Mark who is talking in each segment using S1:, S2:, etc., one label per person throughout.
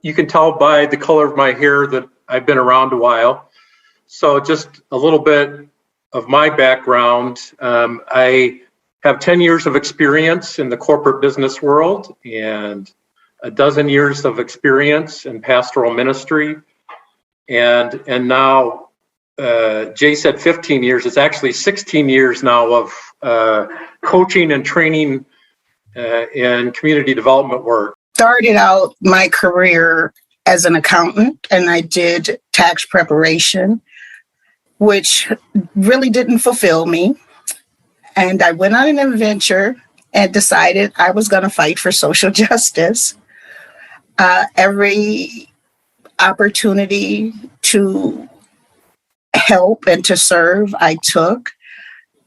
S1: you can tell by the color of my hair that I've been around a while. So just a little bit of my background. I have 10 years of experience in the corporate business world and a dozen years of experience in pastoral ministry. And now Jay said 15 years. It's actually 16 years now of coaching and training in community development work.
S2: Started out my career as an accountant, and I did tax preparation, which really didn't fulfill me. And I went on an adventure and decided I was going to fight for social justice. Every opportunity to help and to serve, I took.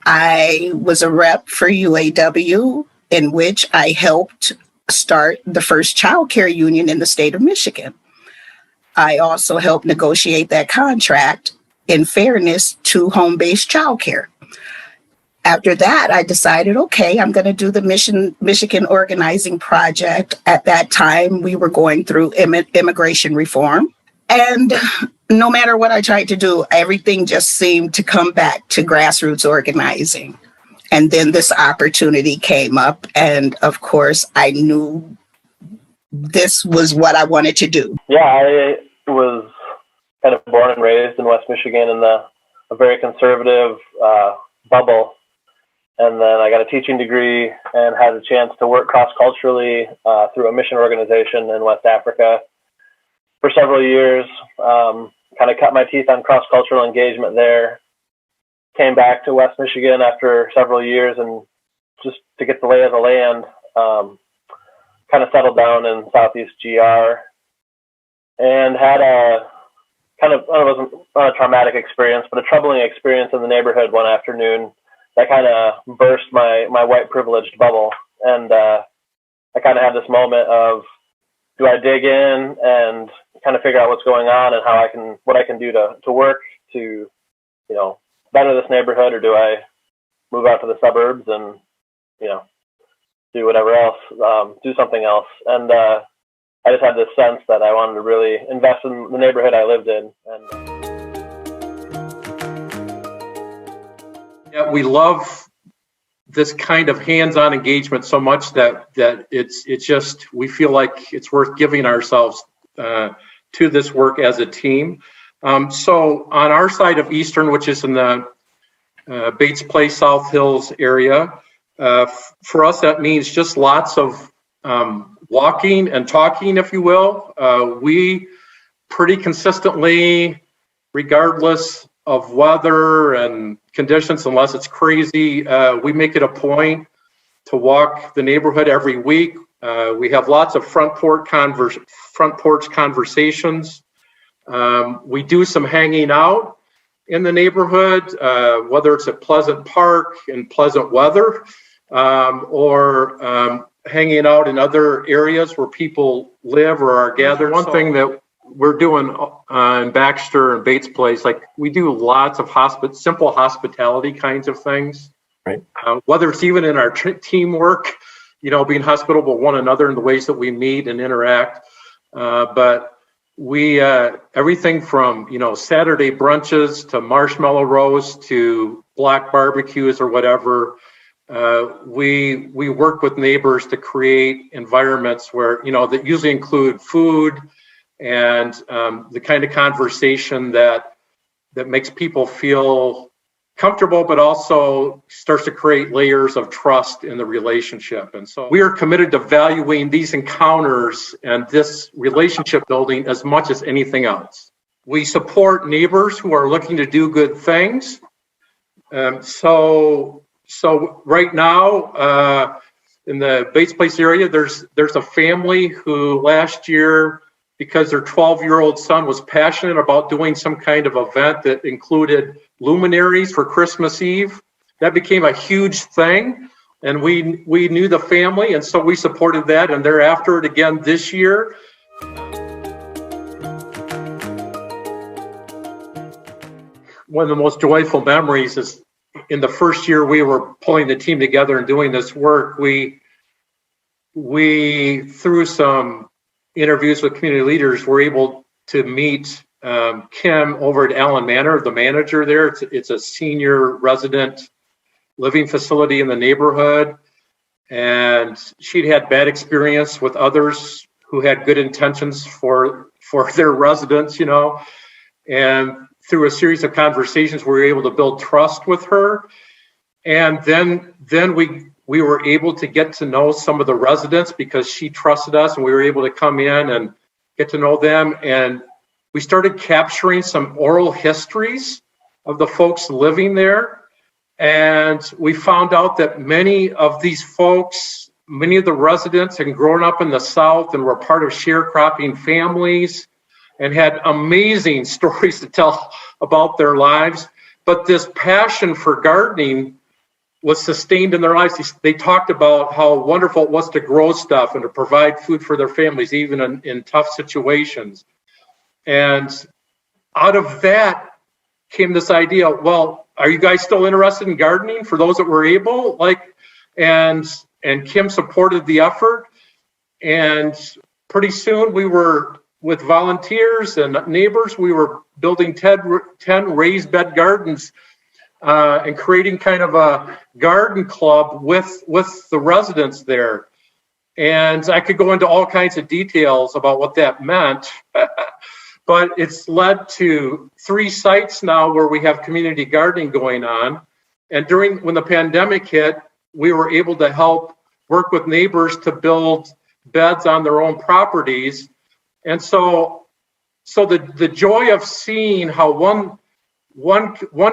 S2: I was a rep for UAW, in which I helped start the first child care union in the state of Michigan. I also helped negotiate that contract in fairness to home-based child care. After that, I decided, okay, I'm going to do the Michigan Organizing Project. At that time, we were going through immigration reform. And no matter what I tried to do, everything just seemed to come back to grassroots organizing. And then this opportunity came up. And of course, I knew this was what I wanted to do.
S3: Yeah, I was kind of born and raised in West Michigan in a very conservative bubble. And then I got a teaching degree and had a chance to work cross-culturally through a mission organization in West Africa for several years. Kind of cut my teeth on cross-cultural engagement there. Came back to West Michigan after several years and just to get the lay of the land, kind of settled down in Southeast GR and had a kind of, it wasn't a traumatic experience, but a troubling experience in the neighborhood one afternoon that kind of burst my white privileged bubble. And I kind of had this moment of, do I dig in and kind of figure out what's going on and what I can do to work to, better this neighborhood, or do I move out to the suburbs and, do whatever else, do something else. And I just had this sense that I wanted to really invest in the neighborhood I lived in.
S1: Yeah, we love this kind of hands-on engagement so much that it's just, we feel like it's worth giving ourselves to this work as a team. So on our side of Eastern, which is in the Bates Place, South Hills area, for us that means just lots of walking and talking, if you will. We pretty consistently, regardless of weather and conditions, unless it's crazy, we make it a point to walk the neighborhood every week. We have lots of front porch conversations. We do some hanging out in the neighborhood, whether it's at Pleasant Park in pleasant weather, or hanging out in other areas where people live or are gathered. One thing that we're doing in Baxter and Bates Place, like we do lots of simple hospitality kinds of things, right? Whether it's even in our teamwork, being hospitable one another in the ways that we meet and interact. But we, everything from, Saturday brunches to marshmallow roast to block barbecues or whatever, we work with neighbors to create environments where, that usually include food and the kind of conversation that makes people feel comfortable, but also starts to create layers of trust in the relationship. And so we are committed to valuing these encounters and this relationship building as much as anything else. We support neighbors who are looking to do good things. So right now in the Bates Place area, there's a family who last year, because their 12-year-old son was passionate about doing some kind of event that included luminaries for Christmas Eve. That became a huge thing, and we knew the family, and so we supported that, and they're after it again this year. One of the most joyful memories is in the first year we were pulling the team together and doing this work, we threw some interviews with community leaders, we're able to meet Kim over at Allen Manor, the manager there. It's a senior resident living facility in the neighborhood. And she'd had bad experience with others who had good intentions for their residents, you know. And through a series of conversations, we were able to build trust with her. And then we were able to get to know some of the residents because she trusted us, and we were able to come in and get to know them. And we started capturing some oral histories of the folks living there. And we found out that many of these folks, many of the residents had grown up in the South and were part of sharecropping families and had amazing stories to tell about their lives. But this passion for gardening was sustained in their lives. They talked about how wonderful it was to grow stuff and to provide food for their families, even in tough situations. And out of that came this idea, well, are you guys still interested in gardening for those that were able? And Kim supported the effort. And pretty soon we were, with volunteers and neighbors, we were building 10 raised bed gardens and creating kind of a garden club with the residents there. And I could go into all kinds of details about what that meant, but it's led to 3 sites now where we have community gardening going on. And when the pandemic hit, we were able to help work with neighbors to build beds on their own properties. And so the joy of seeing how one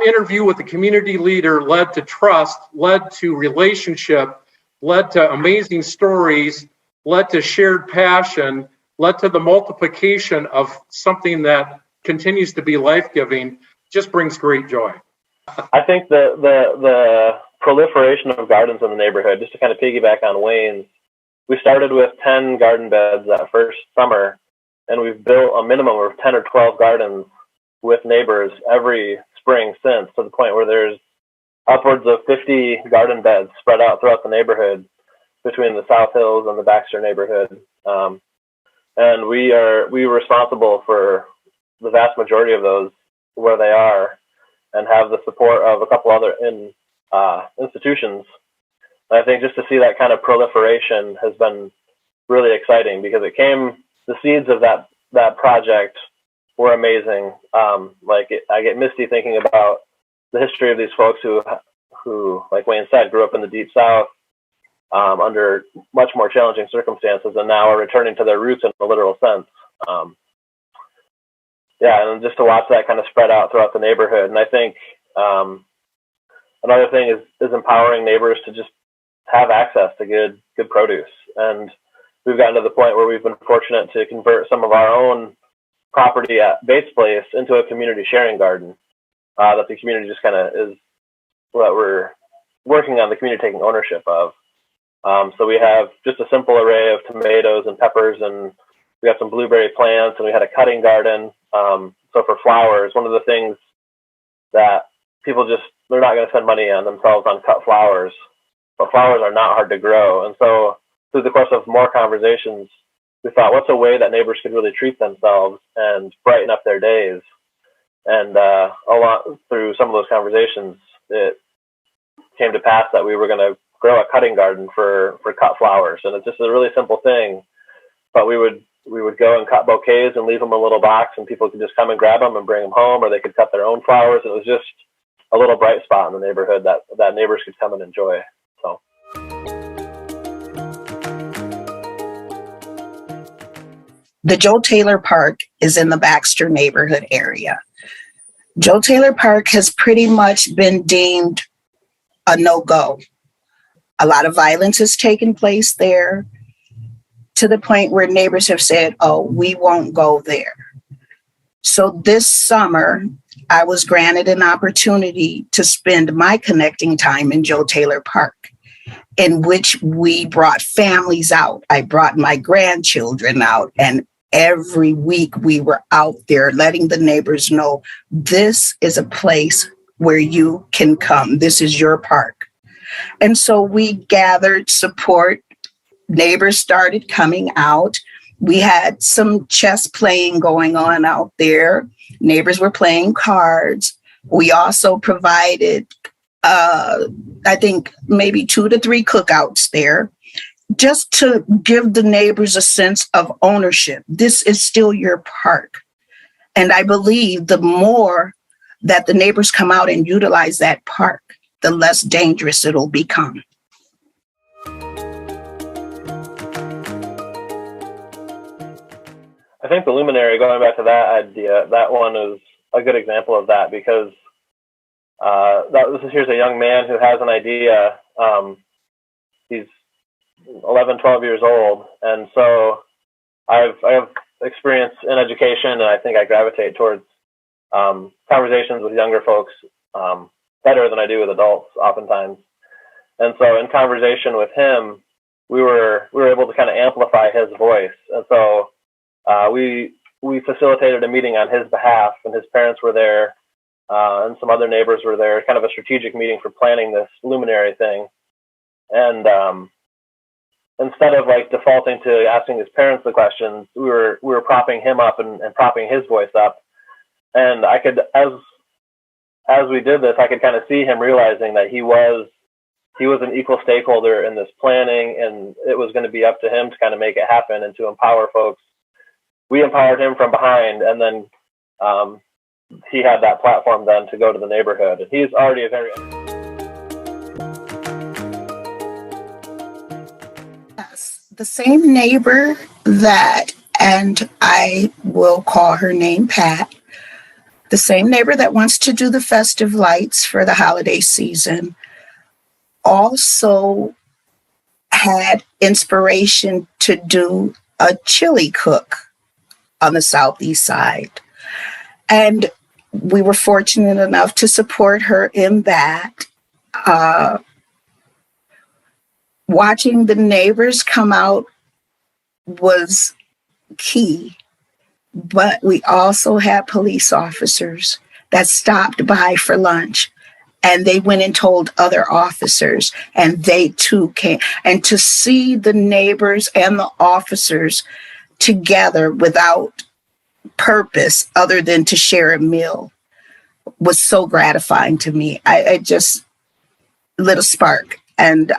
S1: interview with the community leader led to trust, led to relationship, led to amazing stories, led to shared passion, led to the multiplication of something that continues to be life-giving, just brings great joy.
S3: I think the proliferation of gardens in the neighborhood, just to kind of piggyback on Wayne's, we started with 10 garden beds that first summer, and we've built a minimum of 10 or 12 gardens with neighbors every spring since, to the point where there's upwards of 50 garden beds spread out throughout the neighborhood between the South Hills and the Baxter neighborhood. And we're responsible for the vast majority of those where they are, and have the support of a couple other institutions. And I think just to see that kind of proliferation has been really exciting, because the seeds of that project were amazing. I get misty thinking about the history of these folks who, like Wayne said, grew up in the Deep South under much more challenging circumstances, and now are returning to their roots in a literal sense. And just to watch that kind of spread out throughout the neighborhood. And I think another thing is empowering neighbors to just have access to good produce. And we've gotten to the point where we've been fortunate to convert some of our own property at Bates Place into a community sharing garden that the community just kind of is what we're working on, the community taking ownership of. So we have just a simple array of tomatoes and peppers, and we got some blueberry plants, and we had a cutting garden. So for flowers, one of the things that people they're not going to spend money on themselves on cut flowers, but flowers are not hard to grow. And so through the course of more conversations, we thought, what's a way that neighbors could really treat themselves and brighten up their days? And through some of those conversations, it came to pass that we were going to grow a cutting garden for cut flowers. And it's just a really simple thing, but we would go and cut bouquets and leave them in a little box, and people could just come and grab them and bring them home, or they could cut their own flowers. It was just a little bright spot in the neighborhood that neighbors could come and enjoy. So.
S2: The Joe Taylor Park is in the Baxter neighborhood area. Joe Taylor Park has pretty much been deemed a no-go. A lot of violence has taken place there, to the point where neighbors have said, oh, we won't go there. So this summer, I was granted an opportunity to spend my connecting time in Joe Taylor Park, in which we brought families out. I brought my grandchildren out, and every week we were out there letting the neighbors know, this is a place where you can come. This is your park. And so we gathered support. Neighbors started coming out, We had some chess playing going on out there. Neighbors were playing cards. We also provided, I think, maybe 2 to 3 cookouts there, just to give the neighbors a sense of ownership. This is still your park. And I believe the more that the neighbors come out and utilize that park, the less dangerous it'll become.
S3: I think the luminary, going back to that idea, that one is a good example of that, because here's a young man who has an idea. He's 11, 12 years old. And so I have experience in education, and I think I gravitate towards conversations with younger folks better than I do with adults oftentimes. And so in conversation with him, we were able to kind of amplify his voice. And so we facilitated a meeting on his behalf, and his parents were there, and some other neighbors were there, kind of a strategic meeting for planning this luminary thing. And instead of like defaulting to asking his parents the questions, we were propping him up and propping his voice up. And I could, as we did this, I could kind of see him realizing that he was an equal stakeholder in this planning, and it was going to be up to him to kind of make it happen and to empower folks. We empowered him from behind, and then he had that platform then to go to the neighborhood. And he's already a very...
S2: Yes, the same neighbor that, and I will call her name Pat, the same neighbor that wants to do the festive lights for the holiday season, also had inspiration to do a chili cook on the southeast side. And we were fortunate enough to support her in that. Watching the neighbors come out was key, but we also had police officers that stopped by for lunch, and they went and told other officers, and they too came. And to see the neighbors and the officers together without purpose other than to share a meal was so gratifying to me. I just lit a spark. And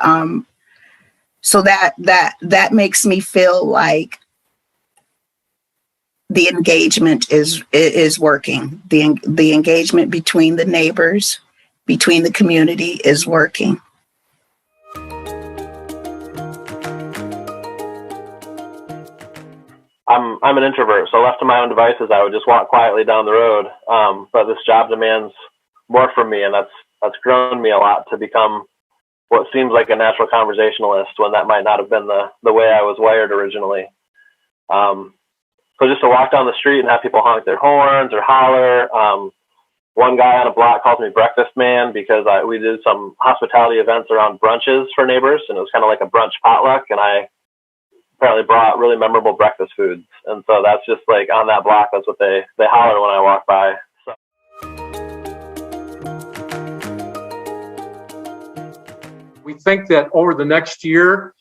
S2: so that makes me feel like the engagement is working. The engagement between the neighbors, between the community is working.
S3: I'm an introvert, so left to my own devices, I would just walk quietly down the road. But this job demands more from me, and that's grown me a lot to become what seems like a natural conversationalist when that might not have been the way I was wired originally. So just to walk down the street and have people honk their horns or holler. One guy on a block calls me Breakfast Man because we did some hospitality events around brunches for neighbors, and it was kind of like a brunch potluck, and I apparently brought really memorable breakfast foods. And so that's just like on that block, that's what they holler when I walk by. So.
S1: We think that over the next year,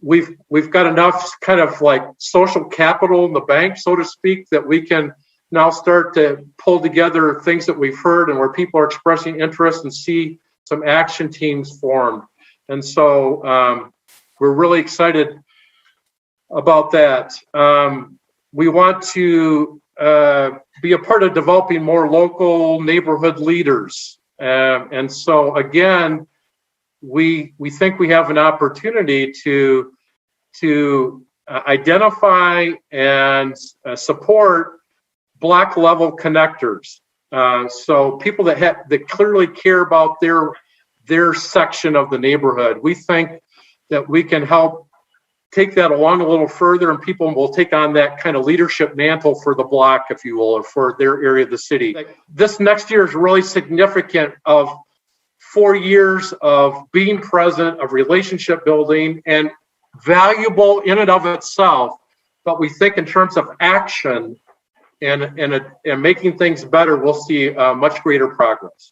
S1: we've got enough kind of like social capital in the bank, so to speak, that we can now start to pull together things that we've heard and where people are expressing interest and see some action teams formed. And so we're really excited about that. We want to be a part of developing more local neighborhood leaders. And so again, we think we have an opportunity to identify and support block level connectors. So people that clearly care about their section of the neighborhood. We think that we can help take that along a little further, and people will take on that kind of leadership mantle for the block, if you will, or for their area of the city. This next year is really significant of 4 years of being present, of relationship building, and valuable in and of itself. But we think in terms of action and making things better, we'll see much greater progress.